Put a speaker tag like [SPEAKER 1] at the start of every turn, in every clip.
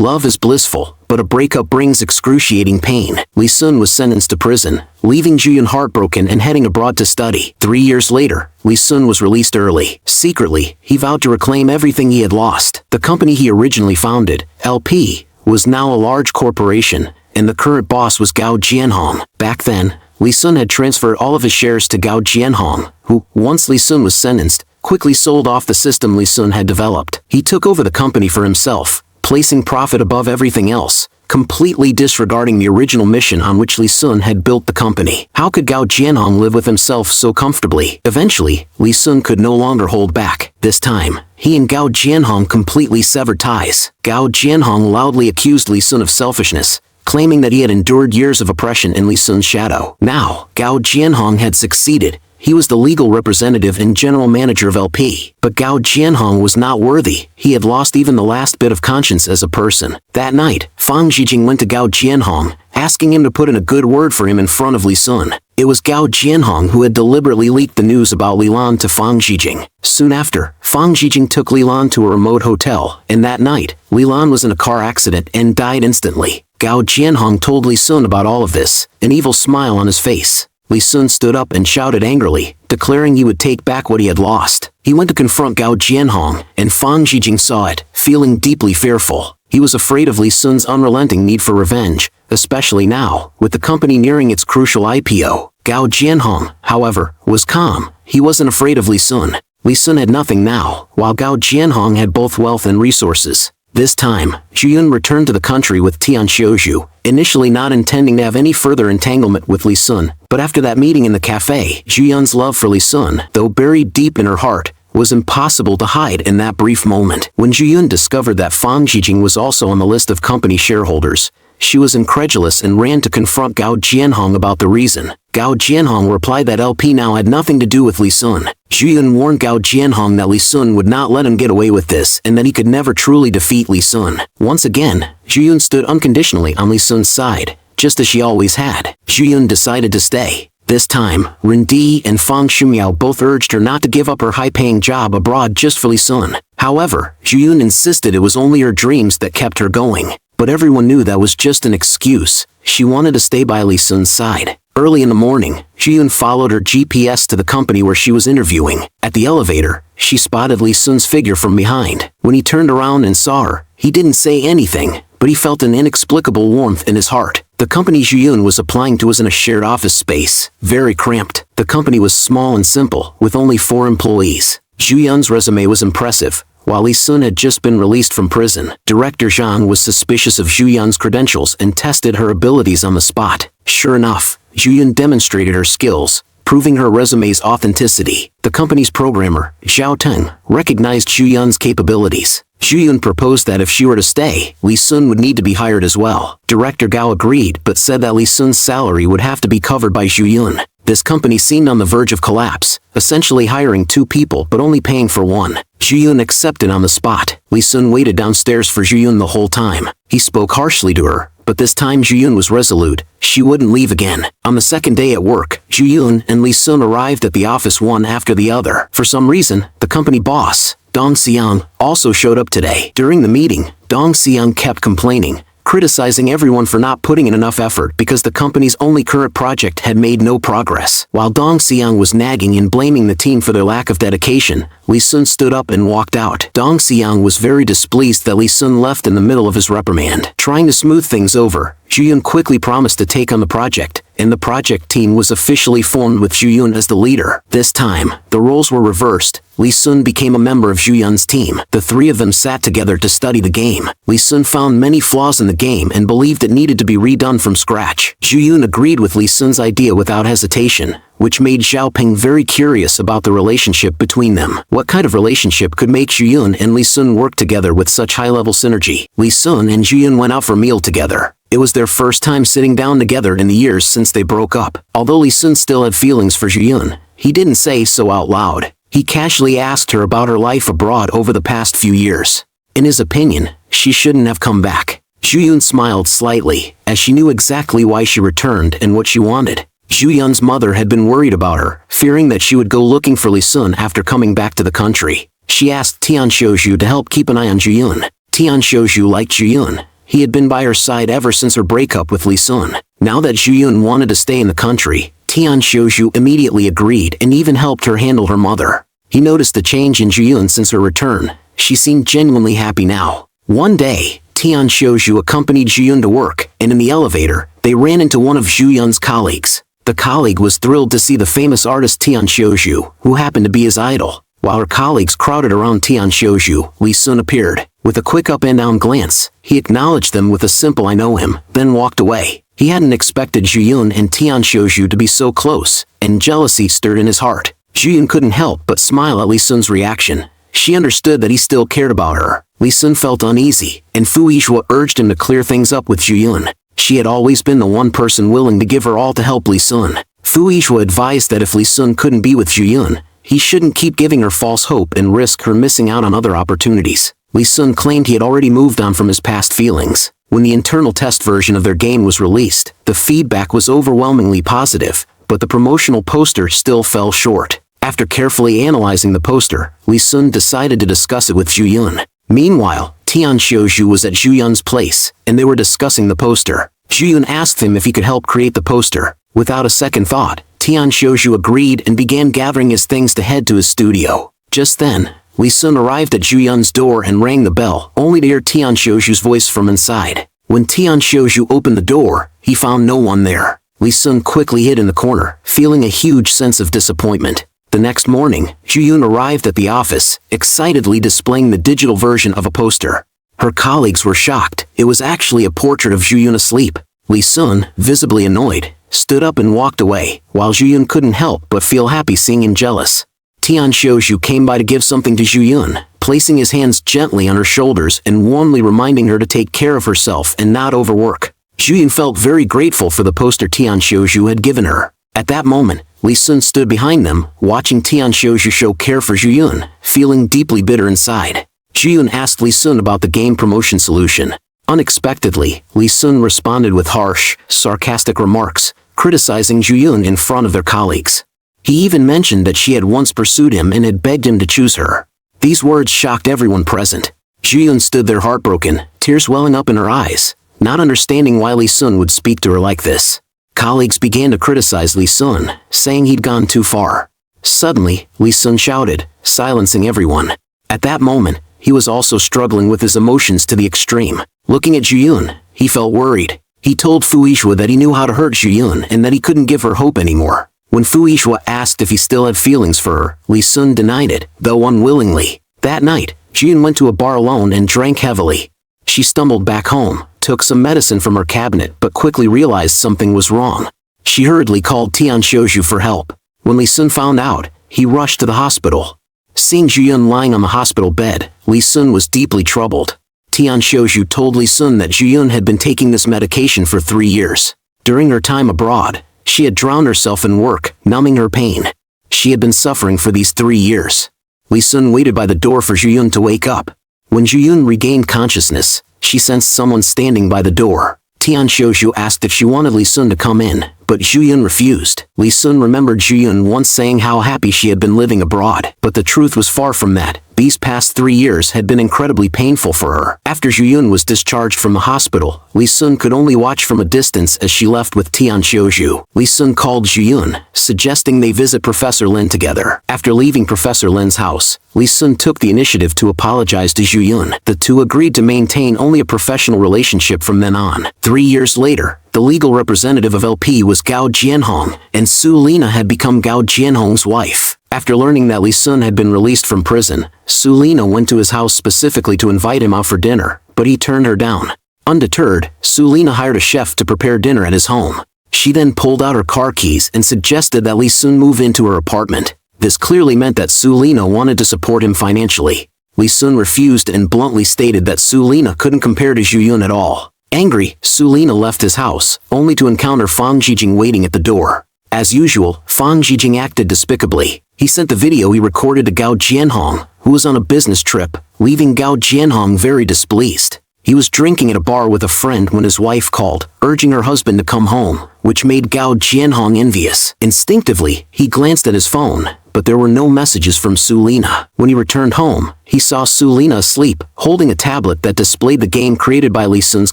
[SPEAKER 1] Love is blissful, but a breakup brings excruciating pain. Li Sun was sentenced to prison, leaving Zhu Yun heartbroken and heading abroad to study. 3 years later, Li Sun was released early. Secretly, he vowed to reclaim everything he had lost. The company he originally founded, LP, was now a large corporation, and the current boss was Gao Jianhong. Back then, Li Sun had transferred all of his shares to Gao Jianhong, who, once Li Sun was sentenced, quickly sold off the system Li Sun had developed. He took over the company for himself, placing profit above everything else, completely disregarding the original mission on which Li Sun had built the company. How could Gao Jianhong live with himself so comfortably? Eventually, Li Sun could no longer hold back. This time, he and Gao Jianhong completely severed ties. Gao Jianhong loudly accused Li Sun of selfishness, claiming that he had endured years of oppression in Li Sun's shadow. Now, Gao Jianhong had succeeded. He was the legal representative and general manager of LP. But Gao Jianhong was not worthy. He had lost even the last bit of conscience as a person. That night, Fang Zhijing went to Gao Jianhong, asking him to put in a good word for him in front of Li Sun. It was Gao Jianhong who had deliberately leaked the news about Li Lan to Fang Zhijing. Soon after, Fang Zhijing took Li Lan to a remote hotel, and that night, Li Lan was in a car accident and died instantly. Gao Jianhong told Li Sun about all of this, an evil smile on his face. Li Sun stood up and shouted angrily, declaring he would take back what he had lost. He went to confront Gao Jianhong, and Fang Zhijing saw it, feeling deeply fearful. He was afraid of Li Sun's unrelenting need for revenge, especially now, with the company nearing its crucial IPO. Gao Jianhong, however, was calm. He wasn't afraid of Li Sun. Li Sun had nothing now, while Gao Jianhong had both wealth and resources. This time, Zhu Yun returned to the country with Tian Xiuzhu, initially not intending to have any further entanglement with Li Sun, but after that meeting in the cafe, Zhu Yun's love for Li Sun, though buried deep in her heart, was impossible to hide in that brief moment. When Zhu Yun discovered that Fang Zhijing was also on the list of company shareholders, she was incredulous and ran to confront Gao Jianhong about the reason. Gao Jianhong replied that LP now had nothing to do with Li Sun. Zhu Yun warned Gao Jianhong that Li Sun would not let him get away with this and that he could never truly defeat Li Sun. Once again, Zhu Yun stood unconditionally on Li Sun's side, just as she always had. Zhu Yun decided to stay. This time, Ren Di and Fang Shumiao both urged her not to give up her high-paying job abroad just for Li Sun. However, Zhu Yun insisted it was only her dreams that kept her going. But everyone knew that was just an excuse. She wanted to stay by Li Sun's side. Early in the morning, Zhu Yun followed her GPS to the company where she was interviewing. At the elevator, she spotted Li Sun's figure from behind. When he turned around and saw her, he didn't say anything, but he felt an inexplicable warmth in his heart. The company Zhu Yun was applying to was in a shared office space, very cramped. The company was small and simple, with only 4 employees. Zhu Yun's resume was impressive. While Li Sun had just been released from prison, Director Zhang was suspicious of Zhu Yun's credentials and tested her abilities on the spot. Sure enough, Zhu Yun demonstrated her skills, proving her resume's authenticity. The company's programmer, Zhao Teng, recognized Zhu Yun's capabilities. Zhu Yun proposed that if she were to stay, Li Sun would need to be hired as well. Director Gao agreed but said that Li Sun's salary would have to be covered by Zhu Yun. This company seemed on the verge of collapse, essentially hiring 2 people but only paying for 1. Zhu Yun accepted on the spot. Li Sun waited downstairs for Zhu Yun the whole time. He spoke harshly to her, but this time Zhu Yun was resolute. She wouldn't leave again. On the second day at work, Zhu Yun and Li Sun arrived at the office one after the other. For some reason, the company boss, Dong Xiang, also showed up today. During the meeting, Dong Xiang kept complaining, criticizing everyone for not putting in enough effort because the company's only current project had made no progress. While Dong Xiang was nagging and blaming the team for their lack of dedication, Li Sun stood up and walked out. Dong Xiang was very displeased that Li Sun left in the middle of his reprimand. Trying to smooth things over, Zhu Yun quickly promised to take on the project, and the project team was officially formed with Zhu Yun as the leader. This time, the roles were reversed. Li Sun became a member of Zhu Yun's team. The 3 of them sat together to study the game. Li Sun found many flaws in the game and believed it needed to be redone from scratch. Zhu Yun agreed with Li Sun's idea without hesitation, which made Xiao Ping very curious about the relationship between them. What kind of relationship could make Zhu Yun and Li Sun work together with such high-level synergy? Li Sun and Zhu Yun went out for a meal together. It was their first time sitting down together in the years since they broke up. Although Li Sun still had feelings for Zhu Yun, he didn't say so out loud. He casually asked her about her life abroad over the past few years. In his opinion, she shouldn't have come back. Zhu Yun smiled slightly, as she knew exactly why she returned and what she wanted. Zhu Yun's mother had been worried about her, fearing that she would go looking for Li Sun after coming back to the country. She asked Tian Xiuzhu to help keep an eye on Zhu Yun. Tian Xiuzhu liked Zhu Yun, He had been by her side ever since her breakup with Lee Sun. Now that Zhu Yun wanted to stay in the country, Tian Xiuzhu immediately agreed and even helped her handle her mother. He noticed the change in Zhu Yun since her return. She seemed genuinely happy now. One day, Tian Xiuzhu accompanied Zhu Yun to work, and in the elevator, they ran into one of Zhu Yun's colleagues. The colleague was thrilled to see the famous artist Tian Xiuzhu, who happened to be his idol. While her colleagues crowded around Tian Xiuzhu, Lee Sun appeared. With a quick up and down glance, he acknowledged them with a simple "I know him," then walked away. He hadn't expected Zhu Yun and Tian Xiuzhu to be so close, and jealousy stirred in his heart. Zhu Yun couldn't help but smile at Lee Sun's reaction. She understood that he still cared about her. Lee Sun felt uneasy, and Fu Yizhua urged him to clear things up with Zhu Yun. She had always been the one person willing to give her all to help Lee Sun. Fu Yizhua advised that if Lee Sun couldn't be with Zhu Yun, he shouldn't keep giving her false hope and risk her missing out on other opportunities. Lee Sun claimed he had already moved on from his past feelings. When the internal test version of their game was released, the feedback was overwhelmingly positive, but the promotional poster still fell short. After carefully analyzing the poster, Lee Sun decided to discuss it with Zhu Yun. Meanwhile, Tian Xiuzhu was at Zhu Yun's place, and they were discussing the poster. Zhu Yun asked him if he could help create the poster. Without a second thought, Tian Xiuzhu agreed and began gathering his things to head to his studio. Just then, Lee Sun arrived at Zhu Yun's door and rang the bell, only to hear Tian Xiuzhu's voice from inside. When Tian Xiuzhu opened the door, he found no one there. Lee Sun quickly hid in the corner, feeling a huge sense of disappointment. The next morning, Zhu Yun arrived at the office, excitedly displaying the digital version of a poster. Her colleagues were shocked. It was actually a portrait of Zhu Yun asleep. Lee Sun, visibly annoyed, stood up and walked away, while Zhu Yun couldn't help but feel happy seeing him jealous. Tian Xiuzhu came by to give something to Zhu Yun, placing his hands gently on her shoulders and warmly reminding her to take care of herself and not overwork. Zhu Yun felt very grateful for the poster Tian Xiuzhu had given her. At that moment, Lee Sun stood behind them, watching Tian Xiuzhu show care for Zhu Yun, feeling deeply bitter inside. Zhu Yun asked Lee Sun about the game promotion solution. Unexpectedly, Lee Sun responded with harsh, sarcastic remarks, criticizing Zhu Yun in front of their colleagues. He even mentioned that she had once pursued him and had begged him to choose her. These words shocked everyone present. Zhu Yun stood there heartbroken, tears welling up in her eyes, not understanding why Lee Sun would speak to her like this. Colleagues began to criticize Lee Sun, saying he'd gone too far. Suddenly, Lee Sun shouted, silencing everyone. At that moment, he was also struggling with his emotions to the extreme. Looking at Zhu Yun, he felt worried. He told Fu Yizhua that he knew how to hurt Zhu Yun and that he couldn't give her hope anymore. When Fu Yizhua asked if he still had feelings for her, Lee Sun denied it, though unwillingly. That night, Zhu Yun went to a bar alone and drank heavily. She stumbled back home, took some medicine from her cabinet but quickly realized something was wrong. She hurriedly called Tian Xiuzhu for help. When Lee Sun found out, he rushed to the hospital. Seeing Zhu Yun lying on the hospital bed, Lee Sun was deeply troubled. Tian Xiuzhu told Lee Sun that Zhu Yun had been taking this medication for 3 years. During her time abroad, she had drowned herself in work, numbing her pain. She had been suffering for these 3 years. Lee Sun waited by the door for Zhu Yun to wake up. When Zhu Yun regained consciousness, she sensed someone standing by the door. Tian Xiuzhu asked if she wanted Lee Sun to come in, but Zhu Yun refused. Lee Sun remembered Zhu Yun once saying how happy she had been living abroad, but the truth was far from that. These past 3 years had been incredibly painful for her. After Zhu Yun was discharged from the hospital, Lee Sun could only watch from a distance as she left with Tian Xiuzhu. Lee Sun called Zhu Yun, suggesting they visit Professor Lin together. After leaving Professor Lin's house, Lee Sun took the initiative to apologize to Zhu Yun. The two agreed to maintain only a professional relationship from then on. 3 years later, the legal representative of LP was Gao Jianhong, and Su Lina had become Gao Jianhong's wife. After learning that Lee Sun had been released from prison, Su Lina went to his house specifically to invite him out for dinner, but he turned her down. Undeterred, Su Lina hired a chef to prepare dinner at his home. She then pulled out her car keys and suggested that Lee Sun move into her apartment. This clearly meant that Su Lina wanted to support him financially. Lee Sun refused and bluntly stated that Su Lina couldn't compare to Zhu Yun at all. Angry, Su Lina left his house, only to encounter Fang Jijing waiting at the door. As usual, Fang Jijing acted despicably. He sent the video he recorded to Gao Jianhong, who was on a business trip, leaving Gao Jianhong very displeased. He was drinking at a bar with a friend when his wife called, urging her husband to come home, which made Gao Jianhong envious. Instinctively, he glanced at his phone, but there were no messages from Sulina. When he returned home, he saw Sulina asleep, holding a tablet that displayed the game created by Lee Sun's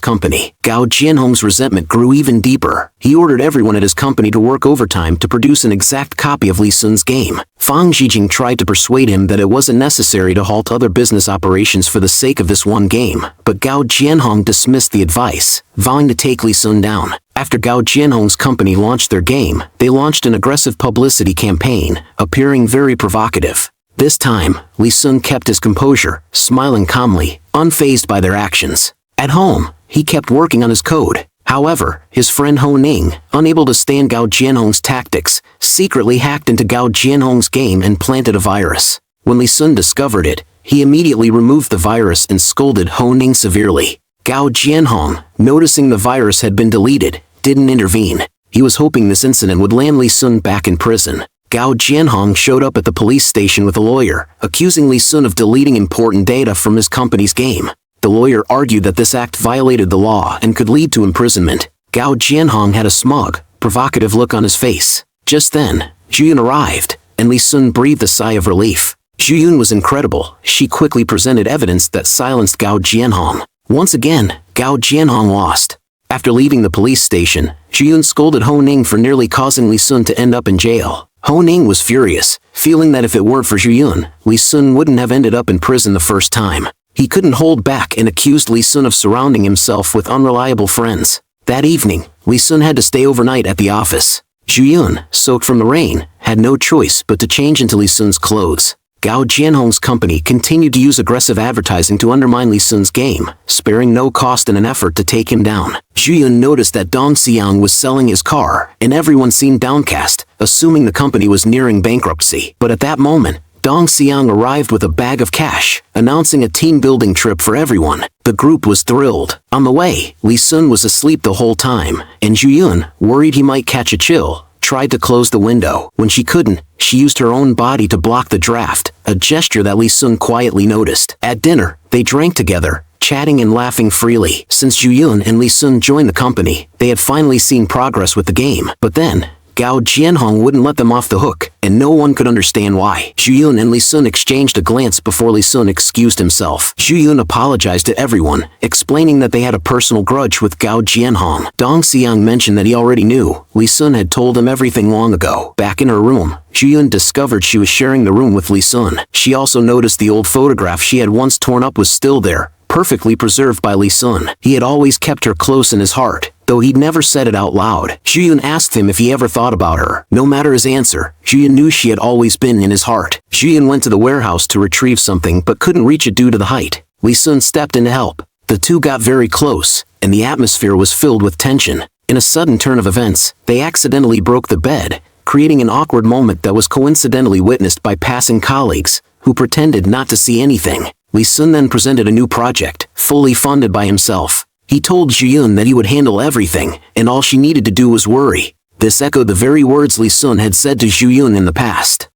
[SPEAKER 1] company. Gao Jianhong's resentment grew even deeper. He ordered everyone at his company to work overtime to produce an exact copy of Lee Sun's game. Fang Zhijing tried to persuade him that it wasn't necessary to halt other business operations for the sake of this one game, but Gao Jianhong dismissed the advice, vowing to take Lee Sun down. After Gao Jianhong's company launched their game, they launched an aggressive publicity campaign, appearing very provocative. This time, Lee Sun kept his composure, smiling calmly, unfazed by their actions. At home, he kept working on his code. However, his friend Ho Ning, unable to stand Gao Jianhong's tactics, secretly hacked into Gao Jianhong's game and planted a virus. When Lee Sun discovered it, he immediately removed the virus and scolded Ho Ning severely. Gao Jianhong, noticing the virus had been deleted, didn't intervene. He was hoping this incident would land Lee Sun back in prison. Gao Jianhong showed up at the police station with a lawyer, accusing Lee Sun of deleting important data from his company's game. The lawyer argued that this act violated the law and could lead to imprisonment. Gao Jianhong had a smug, provocative look on his face. Just then, Zhu Yun arrived, and Lee Sun breathed a sigh of relief. Zhu Yun was incredible. She quickly presented evidence that silenced Gao Jianhong. Once again, Gao Jianhong lost. After leaving the police station, Zhu Yun scolded Ho Ning for nearly causing Lee Sun to end up in jail. Ho Ning was furious, feeling that if it weren't for Zhu Yun, Lee Sun wouldn't have ended up in prison the first time. He couldn't hold back and accused Lee Sun of surrounding himself with unreliable friends. That evening, Lee Sun had to stay overnight at the office. Zhu Yun, soaked from the rain, had no choice but to change into Lee Sun's clothes. Gao Jianhong's company continued to use aggressive advertising to undermine Lee Sun's game, sparing no cost in an effort to take him down. Zhu Yun noticed that Dong Xiang was selling his car, and everyone seemed downcast, assuming the company was nearing bankruptcy. But at that moment, Dong Xiang arrived with a bag of cash, announcing a team-building trip for everyone. The group was thrilled. On the way, Lee Sun was asleep the whole time, and Zhu Yun, worried he might catch a chill, tried to close the window. When she couldn't, she used her own body to block the draft, a gesture that Lee Sun quietly noticed. At dinner, they drank together, chatting and laughing freely. Since Zhu Yun and Lee Sun joined the company, they had finally seen progress with the game. But then, Gao Jianhong wouldn't let them off the hook, and no one could understand why. Zhu Yun and Lee Sun exchanged a glance before Lee Sun excused himself. Zhu Yun apologized to everyone, explaining that they had a personal grudge with Gao Jianhong. Dong Xiang mentioned that he already knew. Lee Sun had told him everything long ago. Back in her room, Zhu Yun discovered she was sharing the room with Lee Sun. She also noticed the old photograph she had once torn up was still there, perfectly preserved by Lee Sun. He had always kept her close in his heart, though he'd never said it out loud. Zhu Yun asked him if he ever thought about her. No matter his answer, Zhu Yun knew she had always been in his heart. Zhu Yun went to the warehouse to retrieve something but couldn't reach it due to the height. Lee Sun stepped in to help. The two got very close, and the atmosphere was filled with tension. In a sudden turn of events, they accidentally broke the bed, creating an awkward moment that was coincidentally witnessed by passing colleagues, who pretended not to see anything. Lee Sun then presented a new project, fully funded by himself. He told Zhu Yun that he would handle everything, and all she needed to do was worry. This echoed the very words Lee Sun had said to Zhu Yun in the past.